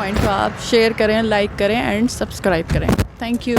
Point کو آپ share کریں, لائک کریں اینڈ سبسکرائب کریں. Thank you.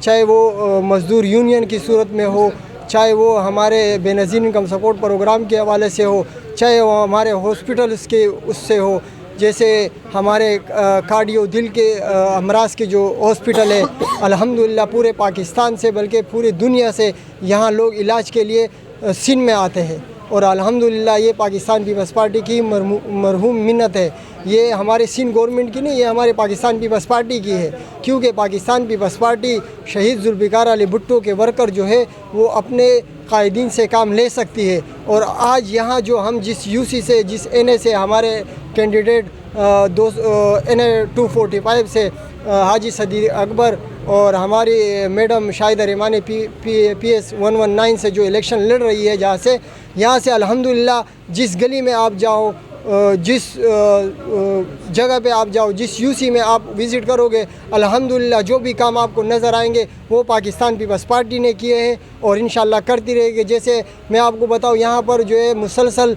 چاہے وہ مزدور یونین کی صورت میں ہو، چاہے وہ ہمارے بے نظیر انکم سپورٹ پروگرام کے حوالے سے ہو، چاہے وہ ہمارے ہاسپٹلس کے اس سے ہو، جیسے ہمارے کارڈیو دل کے امراض کے جو ہاسپٹل ہے، الحمدللہ پورے پاکستان سے بلکہ پوری دنیا سے یہاں لوگ علاج کے لیے سندھ میں آتے ہیں، اور الحمدللہ یہ پاکستان پیپلز پارٹی کی مرہوم منت ہے. یہ ہمارے سندھ گورنمنٹ کی نہیں، یہ ہمارے پاکستان پیپلز پارٹی کی ہے، کیونکہ پاکستان پیپلز پارٹی شہید ذوالفقار علی بھٹو کے ورکر جو ہے وہ اپنے قائدین سے کام لے سکتی ہے. اور آج یہاں جو ہم جس یو سی سے، جس این اے سے ہمارے کینڈیڈیٹ این اے 245 سے حاجی صدیق اکبر اور ہماری میڈم شاہدہ رحمانی پی ایس 119 سے جو الیکشن لڑ رہی ہے، یہاں سے الحمدللہ جس گلی میں آپ جاؤ، جس جگہ پہ آپ جاؤ، جس یو سی میں آپ وزٹ کرو گے، الحمدللہ جو بھی کام آپ کو نظر آئیں گے وہ پاکستان پیپلز پارٹی نے کیے ہیں اور انشاءاللہ کرتی رہے گی. جیسے میں آپ کو بتاؤں، یہاں پر جو ہے مسلسل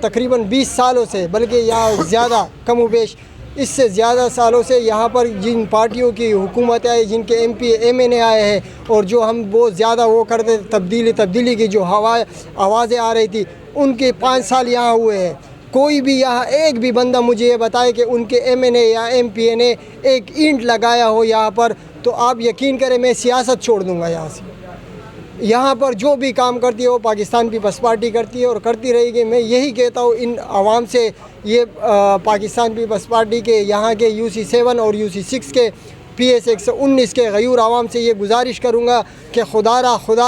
تقریباً 20 سالوں سے، بلکہ یہاں زیادہ کم و بیش اس سے زیادہ سالوں سے یہاں پر جن پارٹیوں کی حکومتیں آئی، جن کے ایم پی ایم این اے آئے ہیں، اور جو ہم بہت زیادہ وہ کرتے تبدیلی کی جو آوازیں آ رہی تھی، ان کے 5 سال یہاں ہوئے ہیں. کوئی بھی یہاں ایک بھی بندہ مجھے یہ بتائے کہ ان کے ایم این اے یا ایم پی این اے ایک اینٹ لگایا ہو یہاں پر، تو آپ یقین کریں میں سیاست چھوڑ دوں گا یہاں سے. یہاں پر جو بھی کام کرتی ہے وہ پاکستان پیپلز پارٹی کرتی ہے اور کرتی رہے گی. میں یہی کہتا ہوں ان عوام سے، یہ پاکستان پیپلز پارٹی کے یہاں کے یو سی 7 اور یو سی 6 کے پی ایس 119 کے غیور عوام سے یہ گزارش کروں گا کہ خدا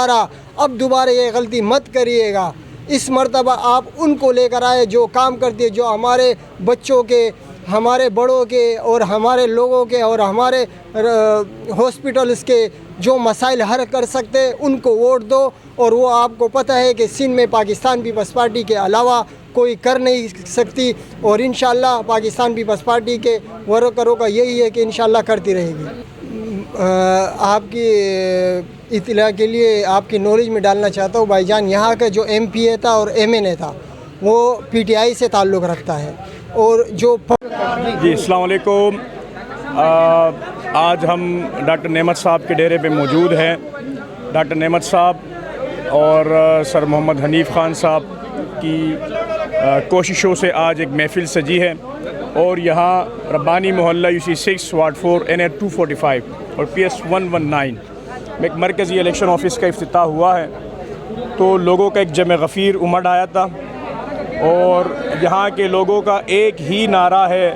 را اب دوبارہ یہ غلطی مت کریے گا. اس مرتبہ آپ ان کو لے کر آئے جو کام کرتے، جو ہمارے بچوں کے، ہمارے بڑوں کے اور ہمارے لوگوں کے اور ہمارے ہاسپٹلس کے جو مسائل حل کر سکتے، ان کو ووٹ دو. اور وہ آپ کو پتہ ہے کہ سندھ میں پاکستان پیپلز پارٹی کے علاوہ کوئی کر نہیں سکتی، اور انشاءاللہ پاکستان پیپلز پارٹی کے ورکروں کا یہی ہے کہ انشاءاللہ کرتی رہے گی. آپ کی اطلاع کے لیے آپ کی نالج میں ڈالنا چاہتا ہوں بھائی جان، یہاں کا جو ایم پی اے تھا اور ایم این اے تھا وہ پی ٹی آئی سے تعلق رکھتا ہے، اور جو جی السلام علیکم. آج ہم ڈاکٹر نعمت صاحب کے ڈیرے پہ موجود ہیں. ڈاکٹر نعمت صاحب اور سر محمد حنیف خان صاحب کی کوششوں سے آج ایک محفل سجی ہے، اور یہاں ربانی محلہ یو سی 6 وارڈ 4 این اے 245 اور پی ایس 119 میں ایک مرکزی الیکشن آفس کا افتتاح ہوا ہے. تو لوگوں کا ایک جمع غفیر امڑ آیا تھا، اور یہاں کے لوگوں کا ایک ہی نعرہ ہے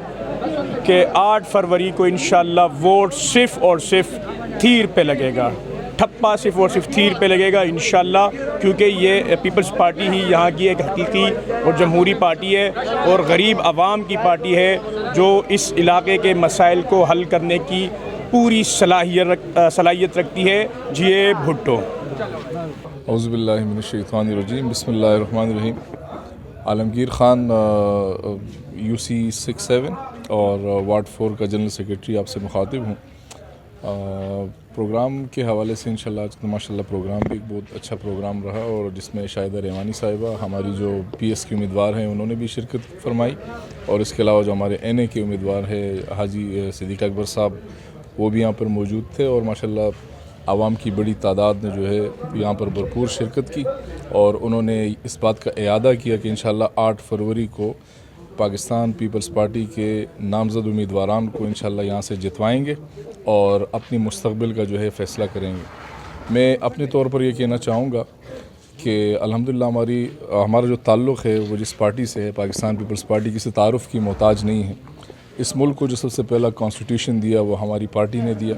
کہ 8 فروری کو انشاءاللہ ووٹ صرف اور صرف تھیر پہ لگے گا، ٹھپا صرف اور صرف تھیر پہ لگے گا انشاءاللہ، کیونکہ یہ پیپلز پارٹی ہی یہاں کی ایک حقیقی اور جمہوری پارٹی ہے اور غریب عوام کی پارٹی ہے جو اس علاقے کے مسائل کو حل کرنے کی پوری صلاحیت رکھتی ہے. جی بھٹو. اعوذ باللہ من الشیطان الرجیم، بسم اللہ الرحمن الرحیم. عالمگیر خان یو سی 6-7 اور وارڈ 4 کا جنرل سیکریٹری آپ سے مخاطب ہوں. پروگرام کے حوالے سے انشاءاللہ آج ماشاءاللہ پروگرام بھی ایک بہت اچھا پروگرام رہا، اور جس میں شاہدہ رحمانی صاحبہ ہماری جو پی ایس کی امیدوار ہیں انہوں نے بھی شرکت فرمائی، اور اس کے علاوہ جو ہمارے این اے کے امیدوار ہے حاجی صدیق اکبر صاحب وہ بھی یہاں پر موجود تھے، اور ماشاءاللہ عوام کی بڑی تعداد نے جو ہے یہاں پر بھرپور شرکت کی، اور انہوں نے اس بات کا اعادہ کیا کہ انشاءاللہ 8 فروری کو پاکستان پیپلز پارٹی کے نامزد امیدواران کو انشاءاللہ یہاں سے جتوائیں گے اور اپنی مستقبل کا جو ہے فیصلہ کریں گے. میں اپنے طور پر یہ کہنا چاہوں گا کہ الحمدللہ ہمارا جو تعلق ہے وہ جس پارٹی سے ہے، پاکستان پیپلز پارٹی کسی تعارف کی محتاج نہیں ہے. اس ملک کو جو سب سے پہلا کانسٹیٹیوشن دیا وہ ہماری پارٹی نے دیا.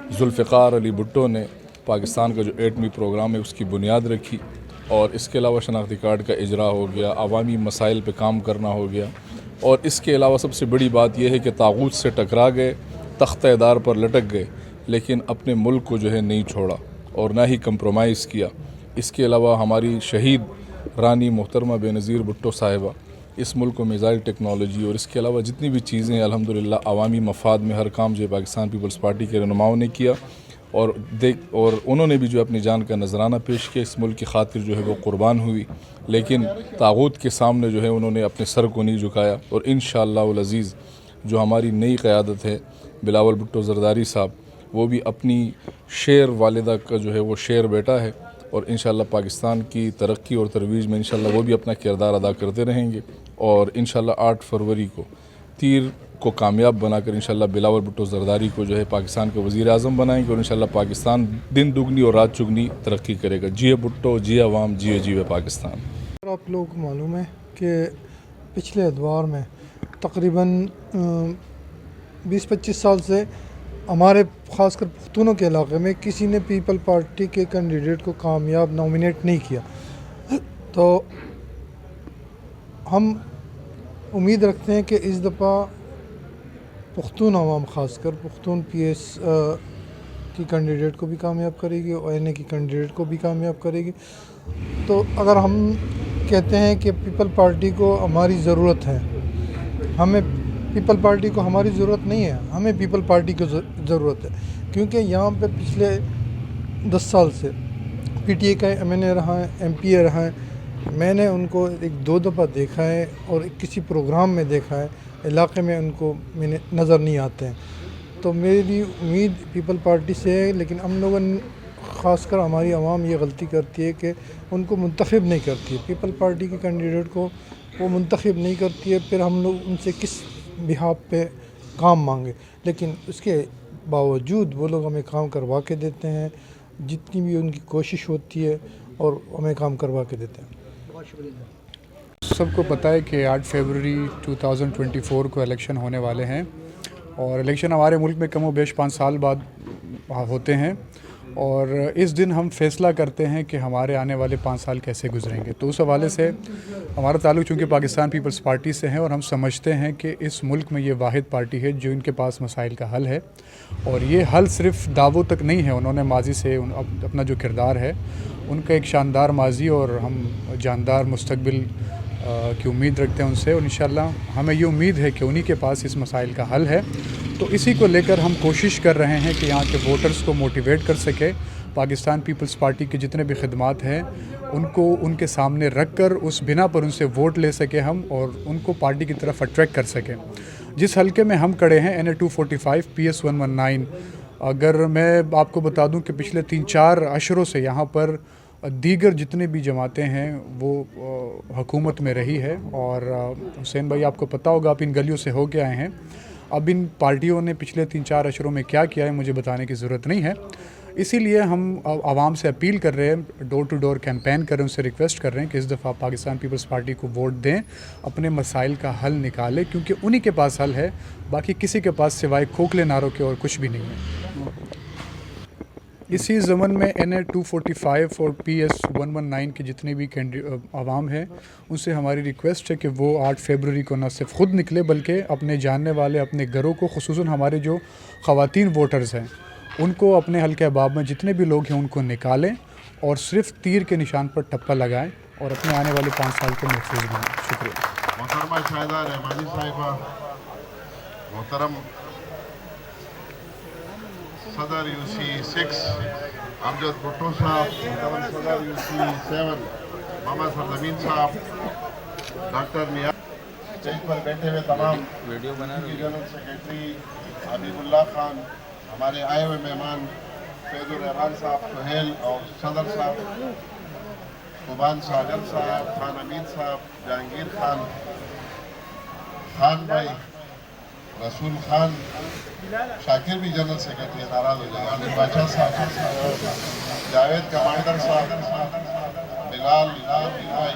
ذوالفقار علی بھٹو نے پاکستان کا جو ایٹمی پروگرام ہے اس کی بنیاد رکھی، اور اس کے علاوہ شناختی کارڈ کا اجرا ہو گیا، عوامی مسائل پہ کام کرنا ہو گیا، اور اس کے علاوہ سب سے بڑی بات یہ ہے کہ طاغوت سے ٹکرا گئے، تختہ دار پر لٹک گئے، لیکن اپنے ملک کو جو ہے نہیں چھوڑا اور نہ ہی کمپرومائز کیا. اس کے علاوہ ہماری شہید رانی محترمہ بے نظیر بھٹو صاحبہ اس ملک کو میزائل ٹیکنالوجی اور اس کے علاوہ جتنی بھی چیزیں ہیں الحمدللہ عوامی مفاد میں ہر کام جو ہے پاکستان پیپلز پارٹی کے رہنماؤں نے کیا، اور انہوں نے بھی جو اپنی جان کا نذرانہ پیش کیا، اس ملک کی خاطر جو ہے وہ قربان ہوئی، لیکن طاغوت کے سامنے جو ہے انہوں نے اپنے سر کو نہیں جھکایا. اور انشاءاللہ العزیز جو ہماری نئی قیادت ہے بلاول بھٹو زرداری صاحب، وہ بھی اپنی شیر والدہ کا جو ہے وہ شیر بیٹا ہے، اور انشاءاللہ پاکستان کی ترقی اور ترویج میں انشاءاللہ وہ بھی اپنا کردار ادا کرتے رہیں گے، اور انشاءاللہ 8 فروری کو تیر کو کامیاب بنا کر انشاءاللہ بلاول بھٹو زرداری کو جو ہے پاکستان کے وزیر اعظم بنائیں گے، اور انشاءاللہ پاکستان دن دگنی اور رات چگنی ترقی کرے گا۔ جیے بھٹو، جیے عوام، جیے پاکستان۔ آپ لوگوں کو معلوم ہے کہ پچھلے ادوار میں تقریباً 20-25 سال سے ہمارے خاص کر پختونوں کے علاقے میں کسی نے پیپل پارٹی کے کینڈیڈیٹ کو کامیاب نامینیٹ نہیں کیا، تو ہم امید رکھتے ہیں کہ اس دفعہ پختون عوام خاص کر پختون پی ایس کی کینڈیڈیٹ کو بھی کامیاب کرے گی اور این اے کی کینڈیڈیٹ کو بھی کامیاب کرے گی۔ تو اگر ہم کہتے ہیں کہ پیپل پارٹی کو ہماری ضرورت ہے، ہمیں پیپل پارٹی کو ہماری ضرورت نہیں ہے، ہمیں پیپل پارٹی کو ضرورت ہے، کیونکہ یہاں پہ پچھلے 10 سال سے پی ٹی اے کا ایم این اے رہا ہے، ایم پی اے رہا ہے، میں نے ان کو 1-2 دفعہ دیکھا ہے اور کسی پروگرام میں دیکھا ہے، علاقے میں ان کو میں نے نظر نہیں آتے ہیں۔ تو میری امید پیپل پارٹی سے ہے، لیکن ہم لوگوں خاص کر ہماری عوام یہ غلطی کرتی ہے کہ ان کو منتخب نہیں کرتی ہے، پیپل پارٹی کے کینڈیڈیٹ کو وہ منتخب نہیں کرتی ہے، پھر ہم لوگ ان سے کس بحاف پہ کام مانگے، لیکن اس کے باوجود وہ لوگ ہمیں کام کروا کے دیتے ہیں، جتنی بھی ان کی کوشش ہوتی ہے اور ہمیں کام کروا کے دیتے ہیں۔ سب کو پتہ ہے کہ 8 فروری 2024 کو الیکشن ہونے والے ہیں، اور الیکشن ہمارے ملک میں کم و بیش 5 سال بعد ہوتے ہیں، اور اس دن ہم فیصلہ کرتے ہیں کہ ہمارے آنے والے 5 سال کیسے گزریں گے۔ تو اس حوالے سے ہمارا تعلق چونکہ پاکستان پیپلز پارٹی سے ہے، اور ہم سمجھتے ہیں کہ اس ملک میں یہ واحد پارٹی ہے جو ان کے پاس مسائل کا حل ہے، اور یہ حل صرف دعووں تک نہیں ہے، انہوں نے ماضی سے اپنا جو کردار ہے ان کا ایک شاندار ماضی اور ہم جاندار مستقبل کی امید رکھتے ہیں ان سے، اور انشاءاللہ ہمیں یہ امید ہے کہ انہی کے پاس اس مسائل کا حل ہے۔ تو اسی کو لے کر ہم کوشش کر رہے ہیں کہ یہاں کے ووٹرز کو موٹیویٹ کر سکے، پاکستان پیپلز پارٹی کے جتنے بھی خدمات ہیں ان کو ان کے سامنے رکھ کر اس بنا پر ان سے ووٹ لے سکیں ہم، اور ان کو پارٹی کی طرف اٹریکٹ کر سکیں۔ جس حلقے میں ہم کھڑے ہیں NA 245 PS 119، اگر میں آپ کو بتا دوں کہ پچھلے 3-4 عشروں سے یہاں پر دیگر جتنے بھی جماعتیں ہیں وہ حکومت میں رہی ہے، اور حسین بھائی آپ کو پتہ ہوگا، آپ ان گلیوں سے ہو کے آئے ہیں، اب ان پارٹیوں نے پچھلے 3-4 عشروں میں کیا کیا ہے مجھے بتانے کی ضرورت نہیں ہے، اسی لیے ہم عوام سے اپیل کر رہے ہیں، ڈور ٹو ڈور کیمپین کر رہے ہیں، ان سے ریکویسٹ کر رہے ہیں کہ اس دفعہ پاکستان پیپلز پارٹی کو ووٹ دیں، اپنے مسائل کا حل نکالیں، کیونکہ انہی کے پاس حل ہے، باقی کسی کے پاس سوائے کھوکھلے نعروں کے اور کچھ بھی نہیں ہے۔ اسی ضمن میں NA 245 اور PS 119 کے جتنے بھی عوام ہیں ان سے ہماری ریکویسٹ ہے کہ وہ 8 فروری کو نہ صرف خود نکلے بلکہ اپنے جاننے والے اپنے گھروں کو، خصوصاً ہمارے جو خواتین ووٹرز ہیں ان کو اپنے حلقہ احباب میں جتنے بھی لوگ ہیں ان کو نکالیں اور صرف تیر کے نشان پر ٹپا لگائیں اور اپنے آنے والے 5 سال کو محفوظ بنائیں۔ شکریہ۔ محترمہ شاہدہ رحمانی صاحبہ، محترم صدر UC6 امجد بھٹو صاحب، محترم صدر UC7 محمد سرزمین صاحب، ڈاکٹر نیاز، اسٹیج پر بیٹھے ہوئے تمام جنرل سیکرٹری حبیب اللہ خان، ہمارے آئے ہوئے مہمان فیض الرحمان صاحب، سہیل اور صدر صاحب، قبان ساگر صاحب، خان حمید صاحب، جہانگیر خان، خان بھائی، رسول خان، شاکر بھی جنرل سیکرٹری ناراض ہو جائے گا، علی بادشاہ صاحب، جاوید کمانڈر صاحب، بلال بھائی،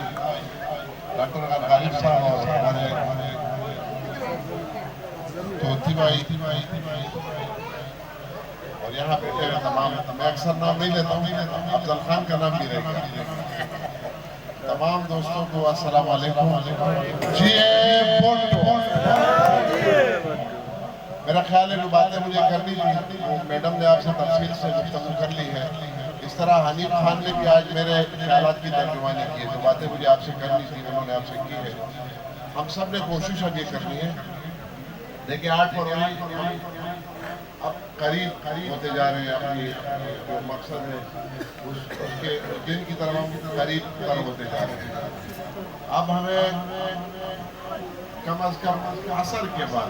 ڈاکٹر غالب صاحب اور ہمارے توتی بھائی، اور یہاں بیٹھے ہوئے تمام، میں اکثر نام نہیں لیتا ہوں، افضل خان کا نام بھی رہ گیا، تمام دوستوں کو السلام علیکم۔ جیے بھٹو، میرا خیال ہے جو باتیں مجھے کرنی تھی وہ میڈم نے آپ سے تفصیل سے گفتگو کر لی ہے، اس طرح حنیف خان نے بھی آج میرے خیالات کی ترجمانی کی ہے، جو باتیں مجھے آپ سے کرنی تھی انہوں نے آپ سے کی ہے۔ ہم سب نے کوشش اب یہ کرنی ہے، دیکھیں 8 فروری اب قریب ہوتے جا رہے ہیں، اپنی جو مقصد ہے اس کے دن کی طرف ہم قریب تر ہوتے جا رہے ہیں۔ اب ہمیں کم از کم عصر کے بعد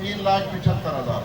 3,75,000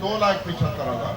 2,75,000।